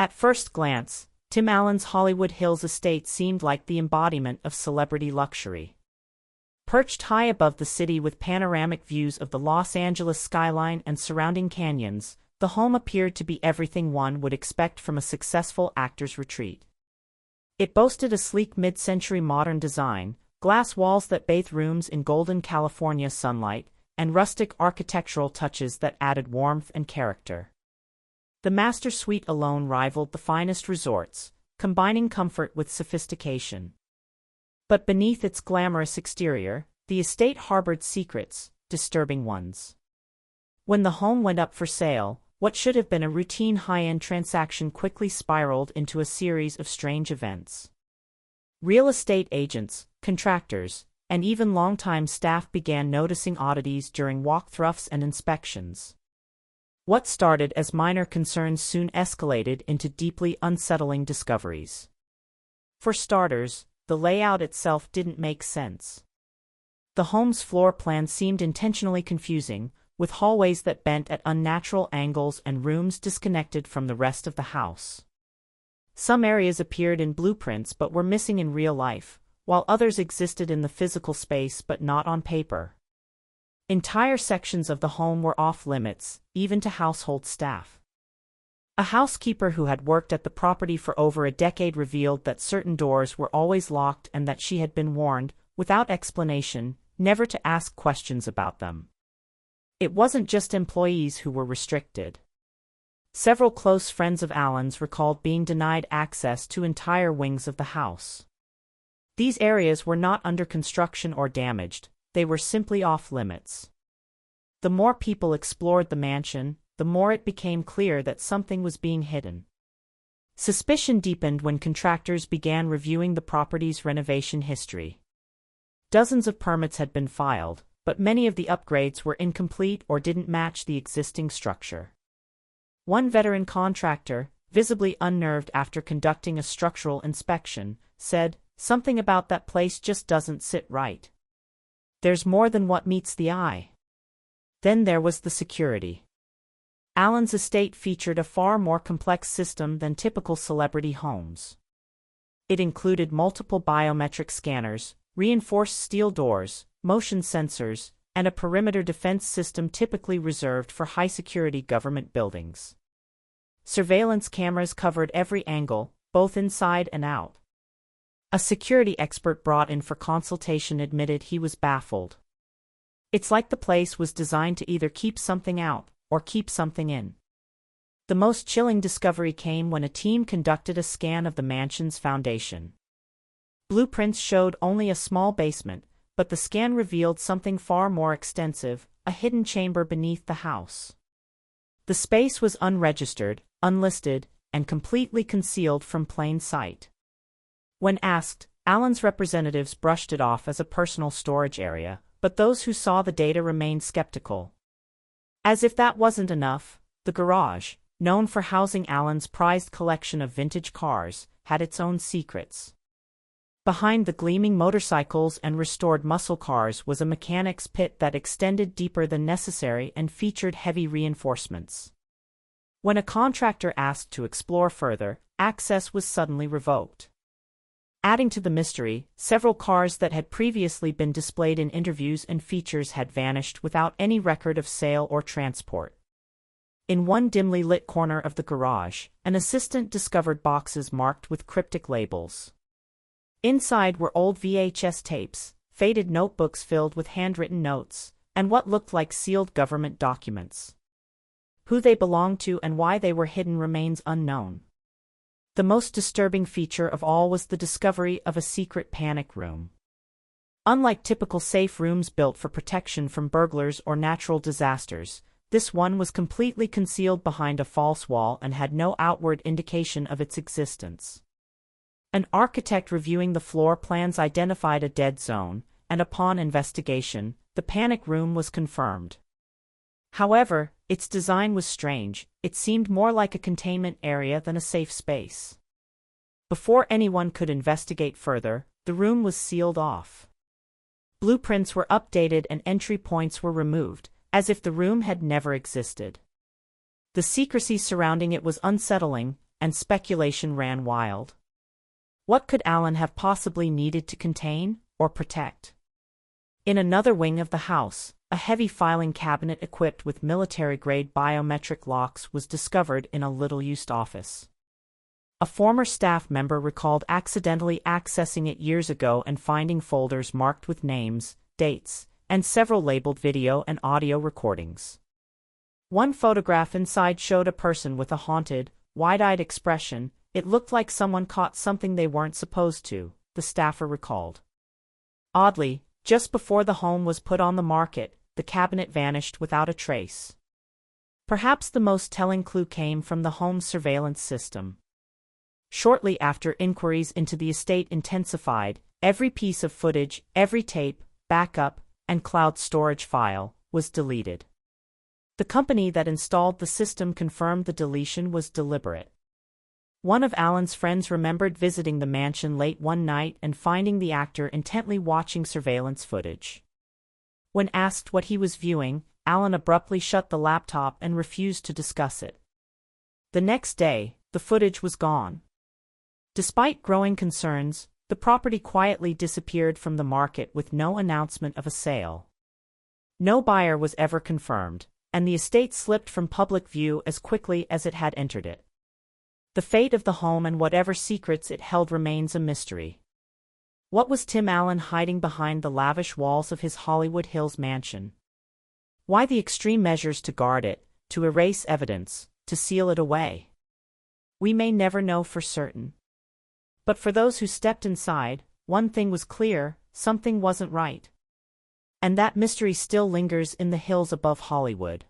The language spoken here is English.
At first glance, Tim Allen's Hollywood Hills estate seemed like the embodiment of celebrity luxury. Perched high above the city with panoramic views of the Los Angeles skyline and surrounding canyons, the home appeared to be everything one would expect from a successful actor's retreat. It boasted a sleek mid-century modern design, glass walls that bathed rooms in golden California sunlight, and rustic architectural touches that added warmth and character. The master suite alone rivaled the finest resorts, combining comfort with sophistication. But beneath its glamorous exterior, the estate harbored secrets, disturbing ones. When the home went up for sale, what should have been a routine high-end transaction quickly spiraled into a series of strange events. Real estate agents, contractors, and even longtime staff began noticing oddities during walkthroughs and inspections. What started as minor concerns soon escalated into deeply unsettling discoveries. For starters, the layout itself didn't make sense. The home's floor plan seemed intentionally confusing, with hallways that bent at unnatural angles and rooms disconnected from the rest of the house. Some areas appeared in blueprints but were missing in real life, while others existed in the physical space but not on paper. Entire sections of the home were off-limits, even to household staff. A housekeeper who had worked at the property for over a decade revealed that certain doors were always locked and that she had been warned, without explanation, never to ask questions about them. It wasn't just employees who were restricted. Several close friends of Allen's recalled being denied access to entire wings of the house. These areas were not under construction or damaged, they were simply off-limits. The more people explored the mansion, the more it became clear that something was being hidden. Suspicion deepened when contractors began reviewing the property's renovation history. Dozens of permits had been filed, but many of the upgrades were incomplete or didn't match the existing structure. One veteran contractor, visibly unnerved after conducting a structural inspection, said, "Something about that place just doesn't sit right. There's more than what meets the eye." Then there was the security. Allen's estate featured a far more complex system than typical celebrity homes. It included multiple biometric scanners, reinforced steel doors, motion sensors, and a perimeter defense system typically reserved for high-security government buildings. Surveillance cameras covered every angle, both inside and out. A security expert brought in for consultation admitted he was baffled. "It's like the place was designed to either keep something out or keep something in." The most chilling discovery came when a team conducted a scan of the mansion's foundation. Blueprints showed only a small basement, but the scan revealed something far more extensive, a hidden chamber beneath the house. The space was unregistered, unlisted, and completely concealed from plain sight. When asked, Allen's representatives brushed it off as a personal storage area, but those who saw the data remained skeptical. As if that wasn't enough, the garage, known for housing Allen's prized collection of vintage cars, had its own secrets. Behind the gleaming motorcycles and restored muscle cars was a mechanic's pit that extended deeper than necessary and featured heavy reinforcements. When a contractor asked to explore further, access was suddenly revoked. Adding to the mystery, several cars that had previously been displayed in interviews and features had vanished without any record of sale or transport. In one dimly lit corner of the garage, an assistant discovered boxes marked with cryptic labels. Inside were old VHS tapes, faded notebooks filled with handwritten notes, and what looked like sealed government documents. Who they belonged to and why they were hidden remains unknown. The most disturbing feature of all was the discovery of a secret panic room. Unlike typical safe rooms built for protection from burglars or natural disasters, this one was completely concealed behind a false wall and had no outward indication of its existence. An architect reviewing the floor plans identified a dead zone, and upon investigation, the panic room was confirmed. However, its design was strange. It seemed more like a containment area than a safe space. Before anyone could investigate further, the room was sealed off. Blueprints were updated and entry points were removed, as if the room had never existed. The secrecy surrounding it was unsettling, and speculation ran wild. What could Allen have possibly needed to contain or protect? In another wing of the house, a heavy filing cabinet equipped with military-grade biometric locks was discovered in a little-used office. A former staff member recalled accidentally accessing it years ago and finding folders marked with names, dates, and several labeled video and audio recordings. One photograph inside showed a person with a haunted, wide-eyed expression. It looked like someone caught something they weren't supposed to, the staffer recalled. Oddly, just before the home was put on the market, the cabinet vanished without a trace. Perhaps the most telling clue came from the home's surveillance system. Shortly after inquiries into the estate intensified, every piece of footage, every tape, backup, and cloud storage file was deleted. The company that installed the system confirmed the deletion was deliberate. One of Allen's friends remembered visiting the mansion late one night and finding the actor intently watching surveillance footage. When asked what he was viewing, Allen abruptly shut the laptop and refused to discuss it. The next day, the footage was gone. Despite growing concerns, the property quietly disappeared from the market with no announcement of a sale. No buyer was ever confirmed, and the estate slipped from public view as quickly as it had entered it. The fate of the home and whatever secrets it held remains a mystery. What was Tim Allen hiding behind the lavish walls of his Hollywood Hills mansion? Why the extreme measures to guard it, to erase evidence, to seal it away? We may never know for certain. But for those who stepped inside, one thing was clear: something wasn't right. And that mystery still lingers in the hills above Hollywood.